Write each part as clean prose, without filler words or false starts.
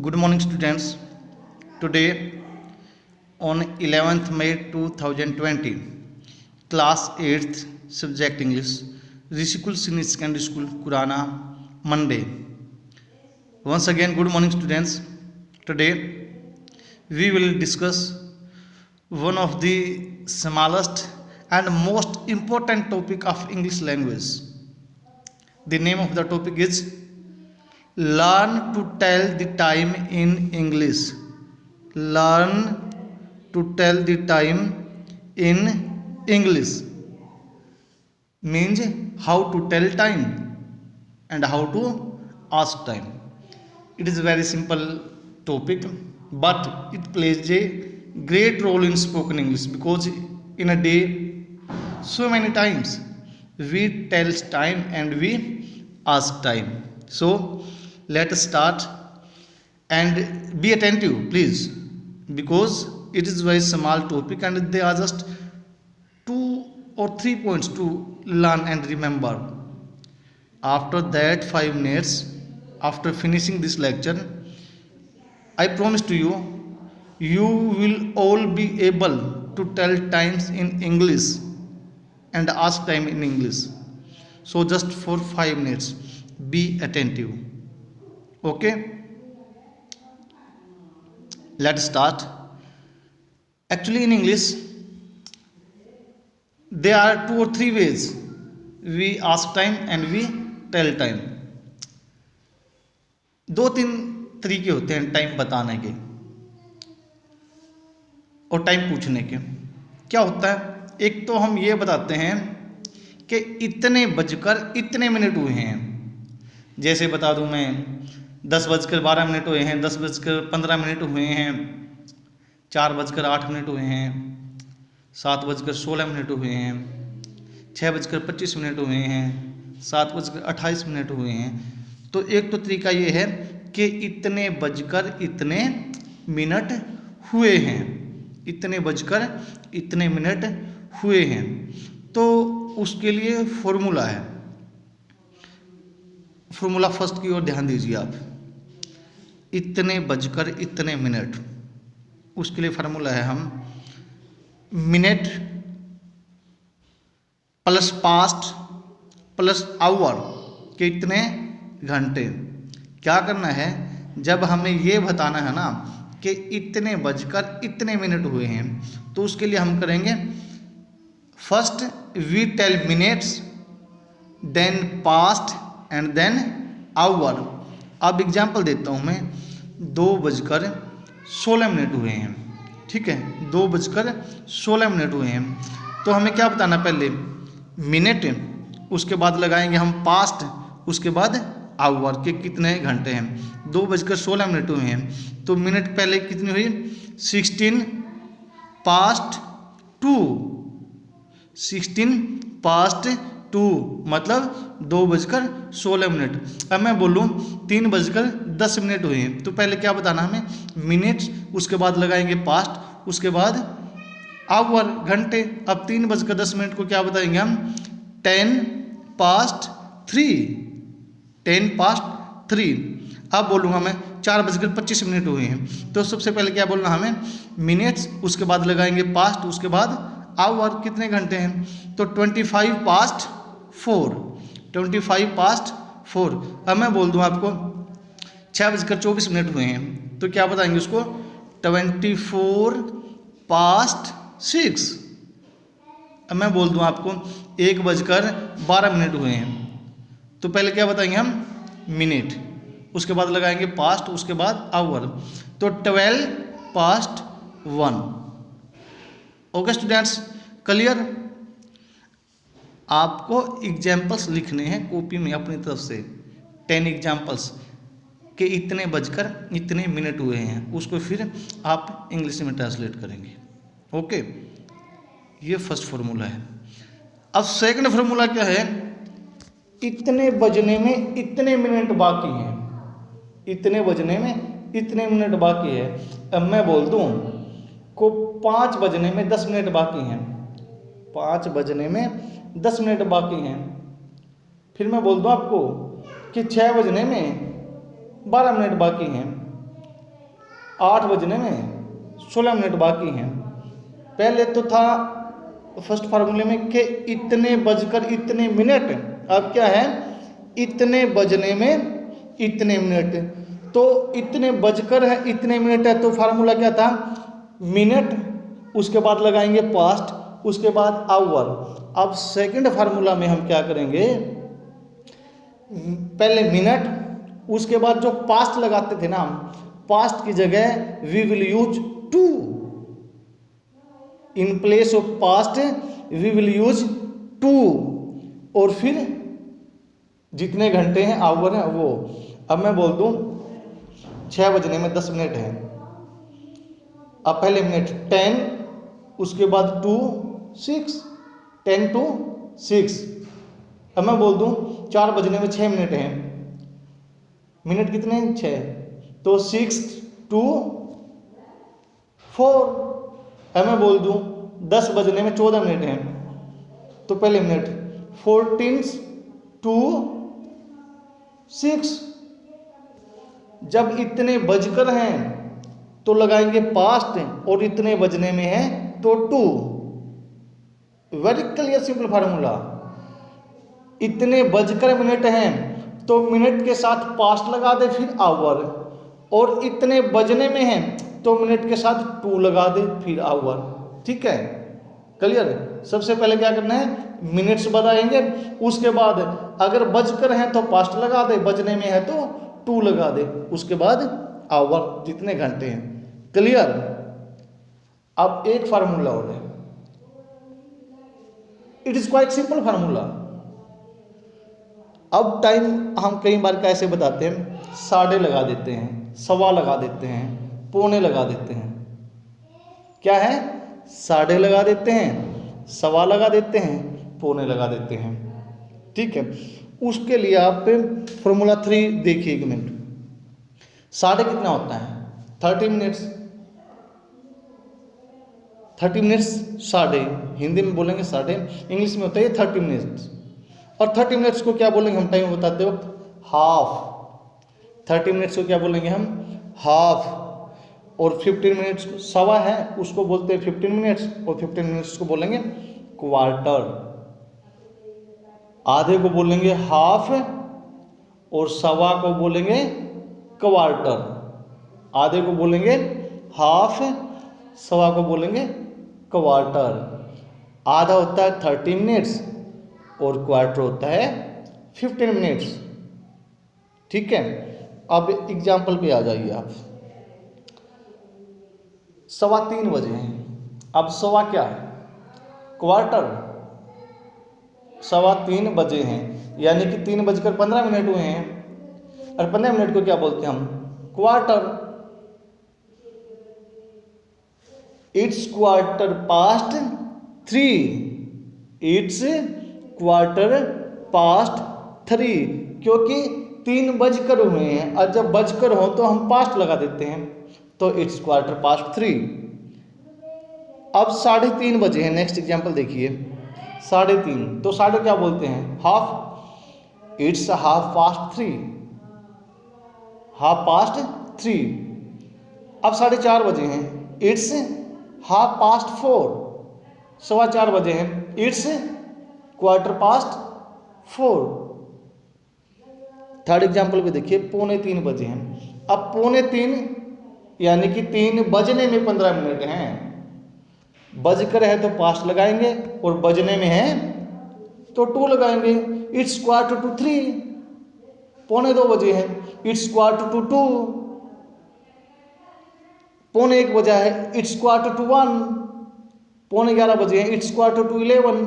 Good morning, students. Today, on 11th May 2020, Class 8th, Subject English, Rishikul Senior Secondary School, Kurana, Monday. Once again, good morning, students. Today, we will discuss one of the smallest and most important topic of English language. The name of the topic is Learn to tell the time in English. Learn to tell the time in English means how to tell time and how to ask time. It is a very simple topic, but it plays a great role in spoken English because in a day so many times we tell time and we ask time. So let us start and be attentive please, because it is very small topic and there are just 2 or 3 points to learn and remember. After that 5 minutes, after finishing this lecture, I promise to you, you will all be able to tell times in English and ask time in English. So just for 5 minutes be attentive. Okay, let's start. Actually in English there are 2 or 3 ways we ask time and we tell time. 2-3 तरीके होते हैं time बताने के और time पूछने के. क्या होता है, एक तो हम ये बताते हैं कि इतने बजकर इतने मिनट हुए हैं. जैसे बता दूं मैं 10:12 हुए हैं, 10:15 हुए हैं, 4:08 हुए हैं, 7:16 हुए हैं, 6:25 हुए हैं, 7:28 हुए हैं. तो एक तो तरीका ये है कि इतने बजकर इतने मिनट हुए हैं, इतने बजकर इतने मिनट हुए हैं. तो उसके लिए फॉर्मूला है. फॉर्मूला फर्स्ट की ओर ध्यान दीजिए आप. इतने बजकर इतने मिनट, उसके लिए फार्मूला है हम minute plus past plus our के इतने घंटे. क्या करना है, जब हमें ये बताना है ना कि इतने बजकर इतने मिनट हुए हैं, तो उसके लिए हम करेंगे first we tell minutes, then past and then hour. अब एग्जाम्पल देता हूँ मैं. 2:16 हुए हैं, ठीक है, 2:16 हुए हैं. तो हमें क्या बताना, पहले मिनट, उसके बाद लगाएंगे हम पास्ट, उसके बाद आवर के कितने घंटे हैं. 2:16 हुए हैं तो मिनट पहले कितनी हुई, 16 पास्ट 2, 16 पास्ट 2 मतलब 2:16. अब मैं बोलूँ 3:10 हुए हैं, तो पहले क्या बताना हमें, मिनट्स, उसके बाद लगाएंगे पास्ट, उसके बाद आवर घंटे. अब 3:10 को क्या बताएंगे हम, 10 पास्ट 3, 10 पास्ट 3. अब बोलूँगा मैं 4:25 हुए हैं, तो सबसे पहले क्या बोलना हमें, मिनट्स, उसके बाद लगाएंगे पास्ट, उसके बाद आवर कितने घंटे हैं. तो 25 पास्ट 4, 25 पास्ट 4. अब मैं बोल दूँ आपको 6:24 हुए हैं, तो क्या बताएंगे उसको, 24 पास्ट 6. अब मैं बोल दूँ आपको 1:12 हुए हैं, तो पहले क्या बताएंगे हम, मिनट, उसके बाद लगाएंगे पास्ट, उसके बाद आवर. तो 12 पास्ट 1. Okay students, clear. आपको एग्जाम्पल्स लिखने हैं कॉपी में अपनी तरफ से, 10 एग्जाम्पल्स कि इतने बजकर इतने मिनट हुए हैं, उसको फिर आप इंग्लिश में ट्रांसलेट करेंगे. ओके, ये फर्स्ट फार्मूला है. अब सेकंड फार्मूला क्या है, इतने बजने में इतने मिनट बाकी हैं, इतने बजने में इतने मिनट बाकी है. अब मैं बोल दूं को 5 बजने में 10 मिनट बाकी हैं, 5 बजने में 10 मिनट बाकी हैं. फिर मैं बोल दूं आपको कि 6 बजने में 12 मिनट बाकी हैं, 8 बजने में 16 मिनट बाकी हैं। पहले तो था फर्स्ट फार्मूले में कि इतने बजकर इतने मिनट, अब क्या है इतने बजने में इतने मिनट। तो इतने बजकर है इतने मिनट है, तो फार्मूला क्या था मिनट, उसके बाद लगाएंगे पास्ट, उसके बाद आवर। अब सेकंड फार्मूला में हम क्या करेंगे, पहले मिनट, उसके बाद जो पास्ट लगाते थे ना हम, पास्ट की जगह we will use to, in place of past we will use to, और फिर जितने घंटे हैं आवर है वो। अब मैं बोल दूं 6 बजने में 10 मिनट है, अब पहले मिनट 10, उसके बाद 2 6, 10 to 6। अब मैं बोल दूं 4 बजने में 6 मिनट हैं, मिनट कितने 6, तो 6 to 4। अब मैं बोल दूं 10 बजने में 14 मिनट हैं, तो पहले मिनट 14 to 6। जब इतने बजकर हैं तो लगाएंगे पास्ट, और इतने बजने में है तो 2। Very clear simple formula. इतने बजकर मिनट हैं तो मिनट के साथ पास्ट लगा दे फिर आवर, और इतने बजने में हैं तो मिनट के साथ 2 लगा दे फिर आवर। ठीक है, क्लियर। सबसे पहले क्या करना है मिनट्स बताएंगे, उसके बाद अगर बजकर हैं तो पास्ट लगा दे, बजने में है तो 2 लगा दे, उसके बाद आवर जितने घंटे हैं। क्लियर। अब एक फार्मूला और है, it is quite simple formula. अब टाइम हम कई बार कैसे बताते हैं, साढ़े लगा देते हैं, सवा लगा देते हैं, पौने लगा देते हैं। क्या है साढ़े लगा देते हैं, सवा लगा देते हैं, पौने लगा देते हैं। ठीक है, उसके लिए आप फॉर्मूला 3 देखिए 1 मिनट। साढ़े कितना होता है 30 मिनट्स, 30 मिनट्स साढ़े, हिंदी में बोलेंगे साढ़े, इंग्लिश में होता है 30 मिनट्स। और 30 मिनट्स को क्या बोलेंगे हम टाइम बताते वक्त हाफ। 30 मिनट्स को क्या बोलेंगे हम हाफ। और 15 मिनट्स सवा है उसको बोलते हैं 15 मिनट्स, और 15 मिनट्स को बोलेंगे क्वार्टर। आधे को बोलेंगे हाफ, और सवा को बोलेंगे क्वार्टर। आधे को बोलेंगे हाफ, सवा को बोलेंगे क्वार्टर। आधा होता है 30 मिनट्स और क्वार्टर होता है 15 मिनट्स। ठीक है, अब एग्जाम्पल पे आ जाइए आप। 3:15 बजे हैं, अब सवा क्या है क्वार्टर, 3:15 बजे हैं, यानी कि 3:15 हुए हैं, और 15 मिनट को क्या बोलते हैं हम quarter. It's quarter past 3, it's quarter past 3, क्योंकि 3 बजकर हुए हैं, और जब बजकर हो तो हम पास्ट लगा देते हैं, तो इट्स क्वार्टर पास्ट 3। अब 3:30 बजे हैं, नेक्स्ट एग्जांपल देखिए 3:30, तो साढ़े क्या बोलते हैं half, it's half past 3, half past 3। अब 4:30 बजे हैं, इट्स हाफ पास्ट 4, 4:15 बजे हैं, it's quarter past 4। Third example पे देखिए 2:45 बजे हैं, अब 2:45 यानी कि 3 बजने में 15 मिनट हैं। बजकर है तो पास्ट लगाएंगे, और बजने में है तो 2 लगाएंगे। इट्स क्वार्टर टू 3, 2:45 बजे हैं, इट्स क्वार्टर टू 2, 1:15 बजा है, इट्स क्वार्टर टू 1, 11:15 बजे हैं, इट्स क्वार्टर टू 11।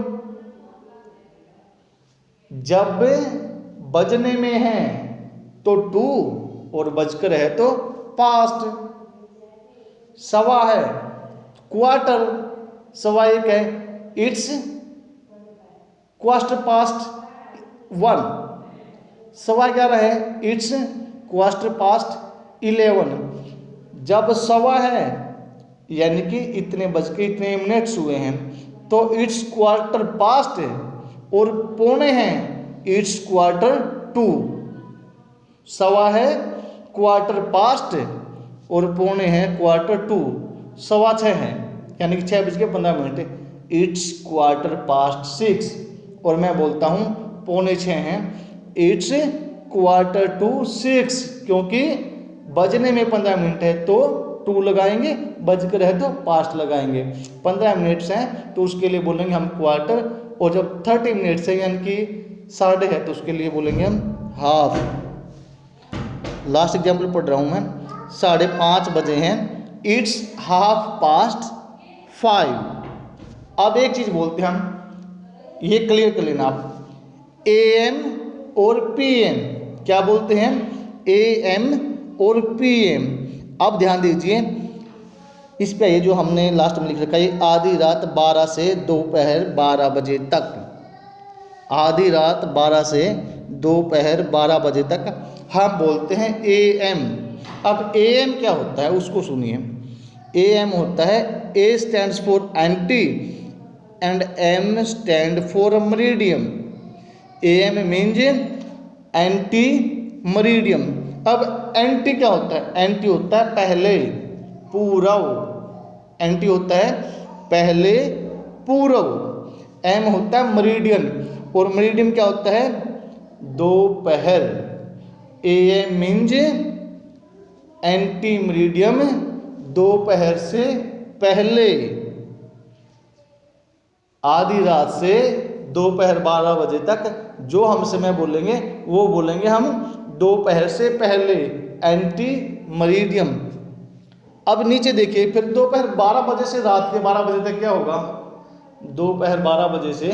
जब बजने में है तो 2, और बजकर है तो पास्ट। सवा है क्वार्टर, सवा 1 है, इट्स क्वार्टर पास्ट 1। 11:15 है, इट्स क्वार्टर पास्ट 11। जब सवा है यानी कि इतने बज के इतने मिनट्स हुए हैं, तो इट्स क्वार्टर पास्ट है, और पौने हैं, इट्स क्वार्टर टू। सवा है क्वार्टर पास्ट और पौने हैं क्वार्टर टू, 6:15 है, यानी कि 6:15। It's quarter past 6। और मैं बोलता हूँ 5:45 हैं, इट्स क्वार्टर टू 6, क्योंकि बजने में 15 मिनट है तो टू लगाएंगे, बज कर है तो पास्ट लगाएंगे। 15 मिनट्स हैं तो उसके लिए बोलेंगे हम क्वार्टर, और जब 30 मिनट्स है यानी कि साढ़े है तो उसके लिए बोलेंगे हम हाफ। लास्ट एग्जाम्पल पढ़ रहा हूँ मैं, 5:30 बजे हैं, इट्स 5:30। अब एक चीज़ बोलते हैं हम, ये क्लियर कर लेना आप, AM और PM क्या बोलते हैं, AM और PM। अब ध्यान दीजिए इस पे, ये जो हमने लास्ट में लिख रखा है, ये आधी रात 12 से दोपहर 12 बजे तक, आधी रात 12 से दोपहर 12 बजे तक हम बोलते हैं AM। अब AM क्या होता है उसको सुनिए। AM होता है, A stands for anti and M stand for meridiem. AM means anti meridiem. अब एंटी क्या होता है, एंटी होता है पहले, पूर्व, एंटी होता है पहले पूर्व। M होता है मरीडियन, और मरीडियम क्या होता है, दोपहर। AM मीन्स एंटी मरीडियम, दोपहर से पहले, आधी रात से दोपहर 12 बजे तक जो हम समय बोलेंगे वो बोलेंगे हम दोपहर से पहले, एंटी मरीडियम। अब नीचे देखिए, फिर दोपहर 12 बजे से रात के 12 बजे तक क्या होगा, दोपहर 12 बजे से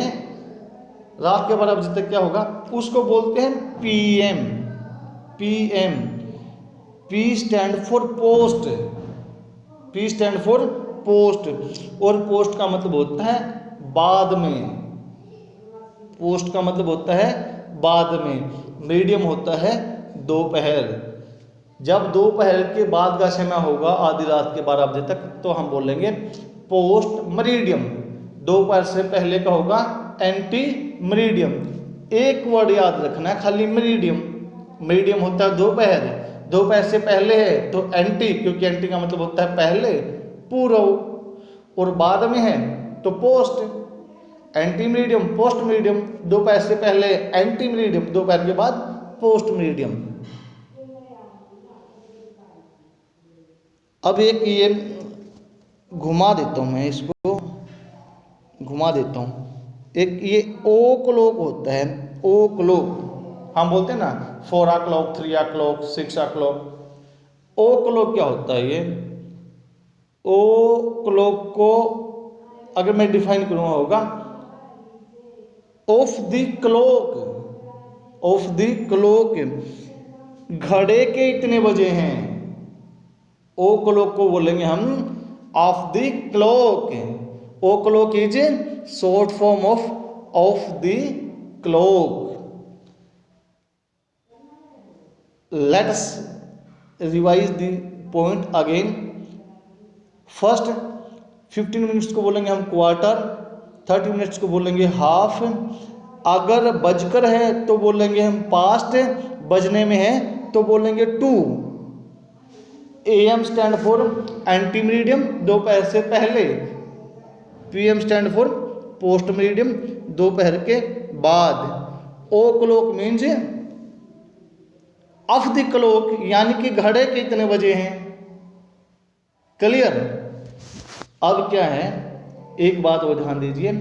रात के 12 बजे तक क्या होगा, उसको बोलते हैं PM। PM, P stand for post, P stand for post, और पोस्ट का मतलब होता है बाद में, पोस्ट का मतलब होता है बाद में। मीडियम होता है दोपहर। जब दोपहर के बाद का समय होगा आधी रात के 12 बजे तक तो हम बोलेंगे पोस्ट मरीडियम। दोपहर से पहले का होगा एंटी मरीडियम। एक वर्ड याद रखना है खाली, मरीडियम। मरीडियम होता है दोपहर, दोपहर से पहले है तो एंटी, क्योंकि एंटी का मतलब होता है पहले, पूर्व, और बाद में है तो post. Anti medium, post medium, दोपहर से पहले एंटी मीडियम, दोपहर के बाद पोस्ट मीडियम। अब एक ये घुमा देता हूँ, मैं इसको घुमा देता हूँ। एक ये ओ क्लॉक होता है, ओ क्लॉक हम बोलते हैं ना, 4 o'clock, 3 o'clock, 6 o'clock। ओ क्लॉक क्या होता है, ये ओ क्लॉक को अगर मैं डिफाइन करूँगा होगा of the clock, of the clock, घड़े के इतने बजे हैं। ओ क्लॉक को बोलेंगे हम of the clock. O'clock is short form of the clock. Let us revise the point again. First 15 minutes को बोलेंगे हम क्वार्टर, 30 मिनट्स को बोलेंगे हाफ। अगर बजकर है तो बोलेंगे हम पास्ट, बजने में है तो बोलेंगे two. AM stand for anti medium, दोपहर से पहले। PM stand for post medium, दोपहर के बाद। O'clock means of the clock, यानी कि घड़े के इतने बजे हैं। क्लियर। अब क्या है, एक बात और ध्यान दीजिए,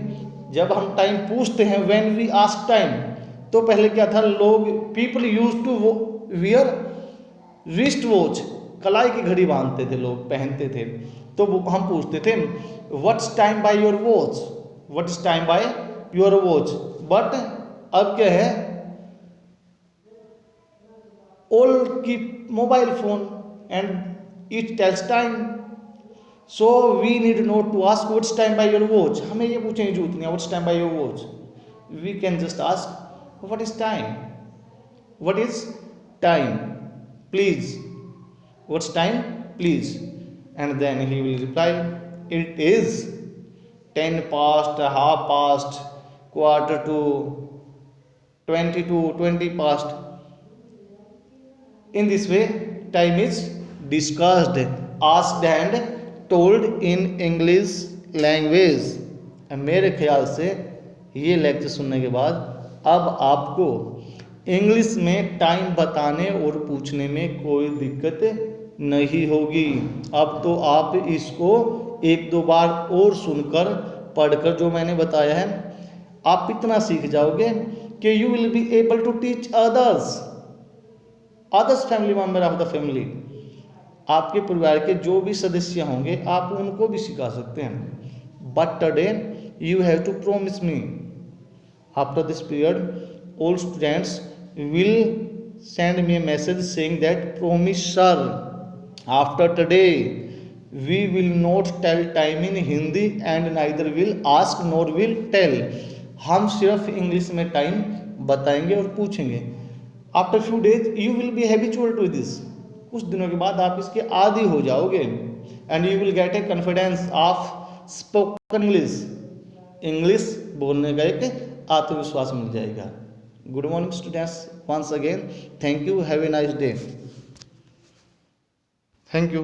जब हम टाइम पूछते हैं व्हेन वी आस्क टाइम, तो पहले क्या था, लोग people use to wear wrist watch, कलाई की घड़ी बांधते थे लोग, पहनते थे। तो हम पूछते थे what's time by your watch, what's time by your watch. But अब क्या है, all keep mobile phone and it tells time. So we need not to ask what's time by your watch. हमें ये पूछने की जरूरत नहीं है what's time by your watch. We can just ask what is time, what is time please, what's time please, and then he will reply it is 10 past, half past, quarter to, 20 to 20 past. In this way time is discussed, asked and told in English language. मेरे ख्याल से ये lecture सुनने के बाद अब आपको English में टाइम बताने और पूछने में कोई दिक्कत नहीं होगी। अब तो आप इसको एक दो बार और सुनकर पढ़कर जो मैंने बताया है आप इतना सीख जाओगे कि you will be able to teach others family member of the family. आपके परिवार के जो भी सदस्य होंगे आप उनको भी सिखा सकते हैं। But today you have to promise me after this period all students will send me a message saying that promise sir after today we will not tell time in Hindi and neither will ask nor will tell। हम सिर्फ English में time बताएंगे और पूछेंगे। After few days you will be habitual to this, कुछ दिनों के बाद आप इसके आदी हो जाओगे। And you will get a confidence of spoken English, English बोलने का एक आत्मविश्वास मिल जाएगा। Good morning students, once again thank you, have a nice day, thank you।